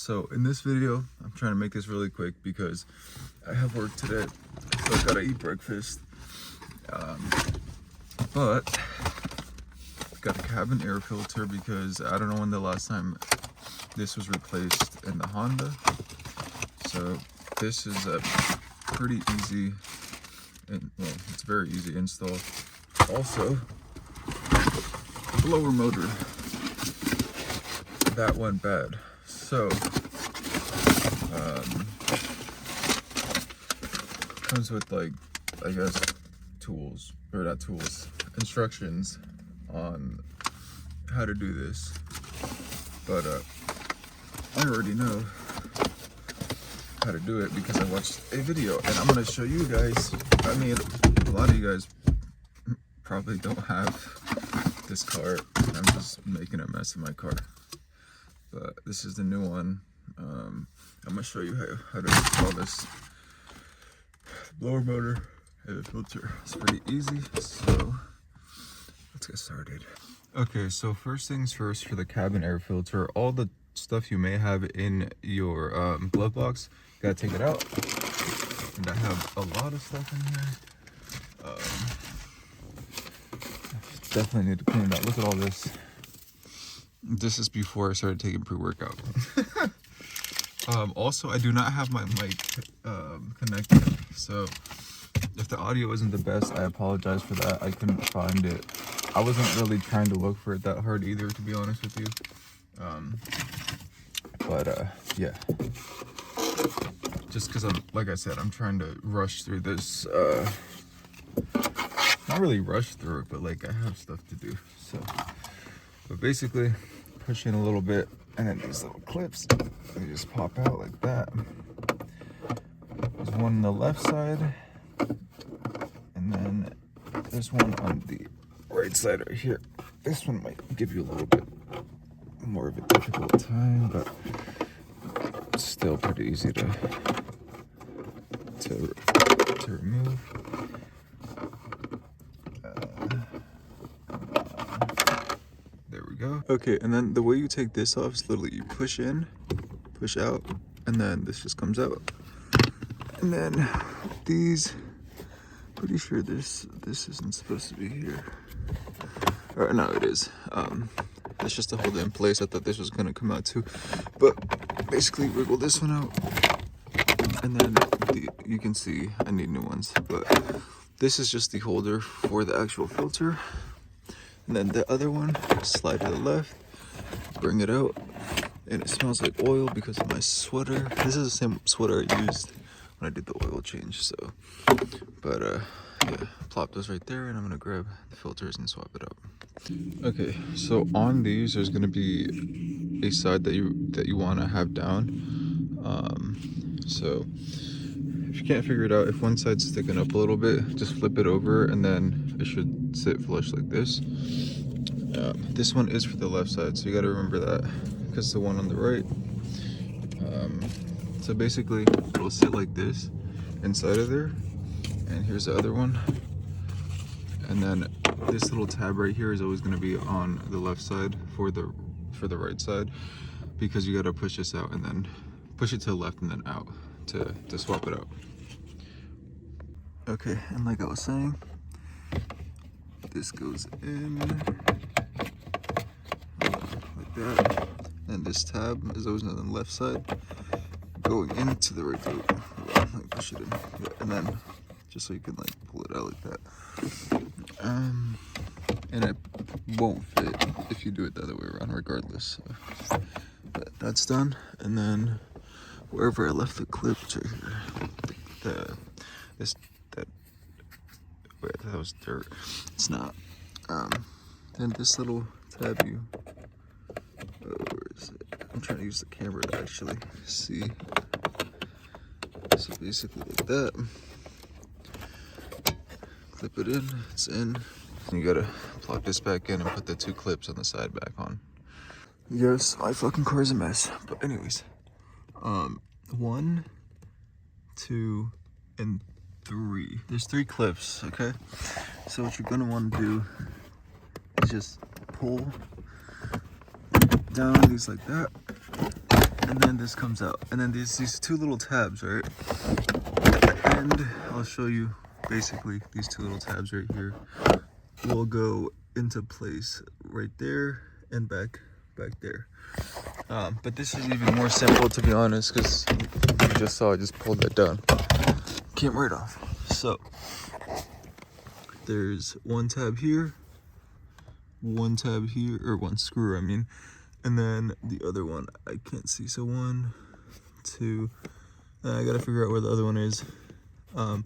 So in this video, I'm trying to make this really quick because I have work today, so I gotta eat breakfast. But got a cabin air filter because I don't know when the last time this was replaced in the Honda. So this is a pretty easy, and well, it's very easy install. Also, blower motor that went bad. So comes with, like, I guess tools, or not tools, instructions on how to do this. But I already know how to do it because I watched a video, and I'm gonna show you guys. I mean, a lot of you guys probably don't have this car. I'm just making a mess of my car, but this is the new one. I'm gonna show you how to install this blower motor and the filter. It's pretty easy, so let's get started. Okay, so first things first, for the cabin air filter, all the stuff you may have in your glove box, you gotta take it out. And I have a lot of stuff in here. Definitely need to clean it out. Look at all this. This is before I started taking pre-workout. Also, I do not have my mic connected, so if the audio isn't the best, I apologize for that. I couldn't find it. I wasn't really trying to look for it that hard either, to be honest with you. Yeah. Just because like I said, I'm trying to rush through this. Not really rush through it, but like I have stuff to do. So, but basically, push in a little bit, and then these little clips, they just pop out like that. There's one on the left side, and then there's one on the right side right here. This one might give you a little bit more of a difficult time, but it's still pretty easy to remove. There we go. Okay, and then the way you take this off is literally you push in, push out, and then this just comes out. And then these, pretty sure this isn't supposed to be here. Or no, it is. It's just to hold it in place. I thought this was gonna come out too, but basically wiggle this one out, and then you can see I need new ones, but this is just the holder for the actual filter. And then the other one, slide to the left, bring it out, and it smells like oil because of my sweater. This is the same sweater I used when I did the oil change. So, but yeah, plop those right there, and I'm gonna grab the filters and swap it out. Okay, so on these, there's gonna be a side that you want to have down. So if you can't figure it out, if one side's sticking up a little bit, just flip it over, and then it should sit flush like this. This one is for the left side, so you got to remember that, because the one on the right. So basically, it'll sit like this inside of there, and here's the other one. And then this little tab right here is always going to be on the left side for the right side, because you got to push this out and then push it to the left and then out to swap it out. Okay, and like I was saying, this goes in like that, and this tab is always on the left side, going into the right side. Like push it in, yeah, and then just so you can like pull it out like that. And it won't fit if you do it the other way around, regardless. So, but that's done, and then wherever I left the clips right here, that was dirt. It's not. Then this little tab, where is it? I'm trying to use the camera to actually see. So basically like that. Clip it in, it's in. And you gotta plug this back in and put the two clips on the side back on. Yes, my fucking car is a mess. But anyways, 1, 2, and 3. There's 3 clips, okay? So what you're gonna want to do is just pull down these like that, and then this comes out, and then these two little tabs, right? And I'll show you basically these two little tabs right here will go into place right there and back there. But this is even more simple, to be honest, because you just saw I just pulled that down, came right off. So there's one tab here, one screw, I mean, and then the other one I can't see. So 1, 2, I gotta figure out where the other one is. And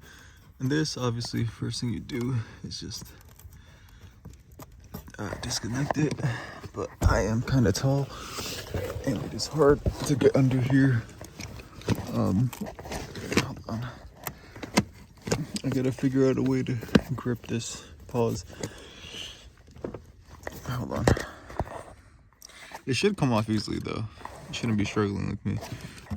this, obviously, first thing you do is just disconnect it, but I am kind of tall and it is hard to get under here. Hold on, I gotta figure out a way to grip this. Pause. Hold on. It should come off easily though. You shouldn't be struggling like me.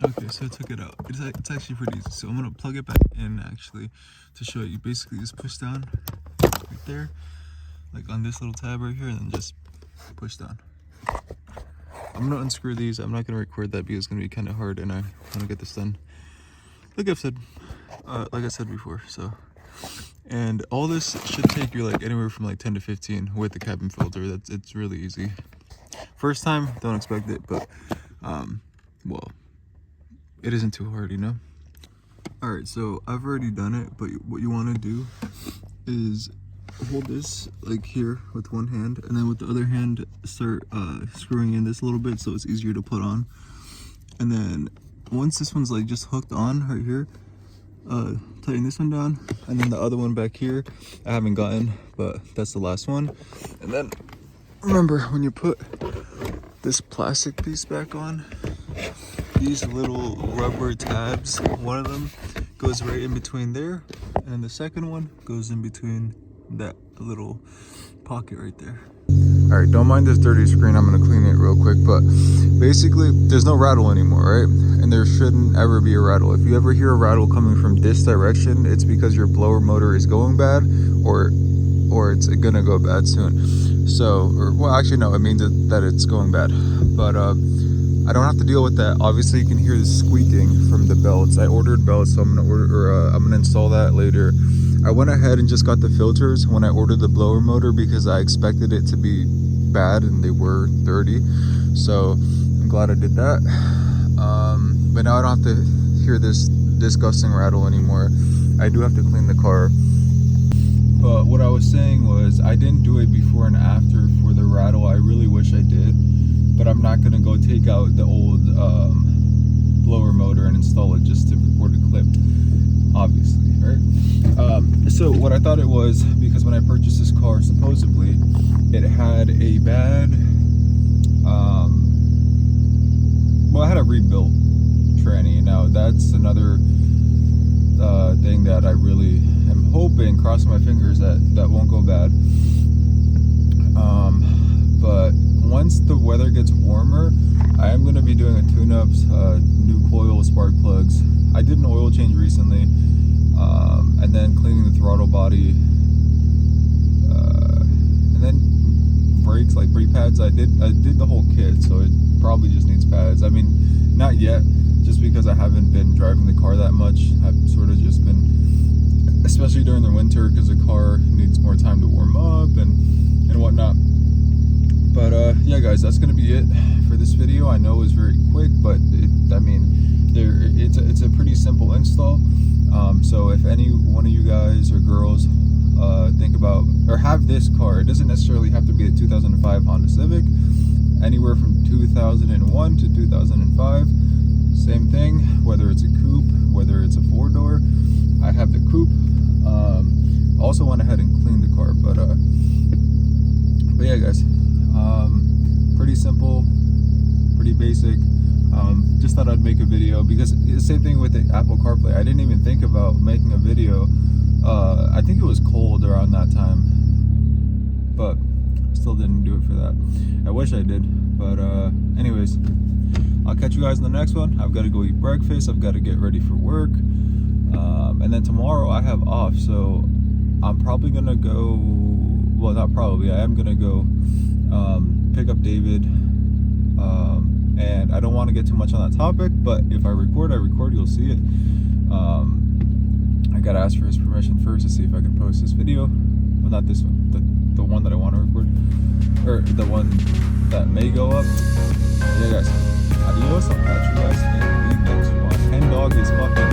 Okay, so I took it out. It's actually pretty easy. So I'm gonna plug it back in actually to show you. Basically just push down right there, like on this little tab right here, and then just push down. I'm gonna unscrew these. I'm not gonna record that because it's gonna be kind of hard, and I want to get this done. Like I said before. So, and all this should take you like anywhere from like 10 to 15 with the cabin filter. It's really easy. First time, don't expect it, but well, it isn't too hard, you know. All right, so I've already done it, but what you want to do is hold this like here with one hand, and then with the other hand start screwing in this a little bit so it's easier to put on. And then once this one's like just hooked on right here, tighten this one down, and then the other one back here I haven't gotten, but that's the last one. And then remember, when you put this plastic piece back on, these little rubber tabs, one of them goes right in between there, and then the second one goes in between that little pocket right there. All right, don't mind this dirty screen, I'm gonna clean it real quick, but basically there's no rattle anymore, right? And there shouldn't ever be a rattle. If you ever hear a rattle coming from this direction, it's because your blower motor is going bad, or it's gonna go bad soon. So, well, actually no, it means that it's going bad. But I don't have to deal with that. Obviously you can hear the squeaking from the belts. I ordered belts, so I'm gonna install that later. I went ahead and just got the filters when I ordered the blower motor because I expected it to be bad, and they were dirty. So I'm glad I did that. But now I don't have to hear this disgusting rattle anymore. I do have to clean the car. But what I was saying was, I didn't do it before and after for the rattle. I really wish I did, but I'm not gonna go take out the old blower motor and install it just to record a clip, obviously, right? So what I thought it was, because when I purchased this car, supposedly it had a bad, well, I had a rebuilt tranny. Now that's another thing that I really am hoping, crossing my fingers, that won't go bad. But once the weather gets warmer, I am going to be doing a tune-ups, new coil, spark plugs. I did an oil change recently, and then cleaning the throttle body, and then brakes, like brake pads. I did the whole kit, so it probably just needs pads. I mean, not yet, just because I haven't been driving the car that much. I've sort of just been, especially during the winter, because the car needs more time to warm up and whatnot. But yeah guys, that's gonna be it for this video. I know it was very quick, but it's a pretty simple install. So if any one of you guys or girls think about or have this car, it doesn't necessarily have to be a 2005 Honda Civic. Anywhere from 2001 to 2005, same thing. Whether it's a coupe, whether it's a 4-door, I have the coupe. Also went ahead and cleaned the car, but yeah guys, pretty simple, pretty basic. Just thought I'd make a video because the same thing with the Apple CarPlay. I didn't even think about making a video. I think it was cold around that time, but still didn't do it for that. I wish I did, but anyways, I'll catch you guys in the next one. I've got to go eat breakfast. I've got to get ready for work, and then tomorrow I have off, so I'm probably gonna go, well, not probably, I am gonna go pick up David and I don't want to get too much on that topic, but if I record, you'll see it. I gotta ask for his permission first to see if I can post this video. Well, not this one, the one that I want to record, or the one that may go up. Yeah guys, adios, I'll catch you guys in the next one. Hen dog is fucking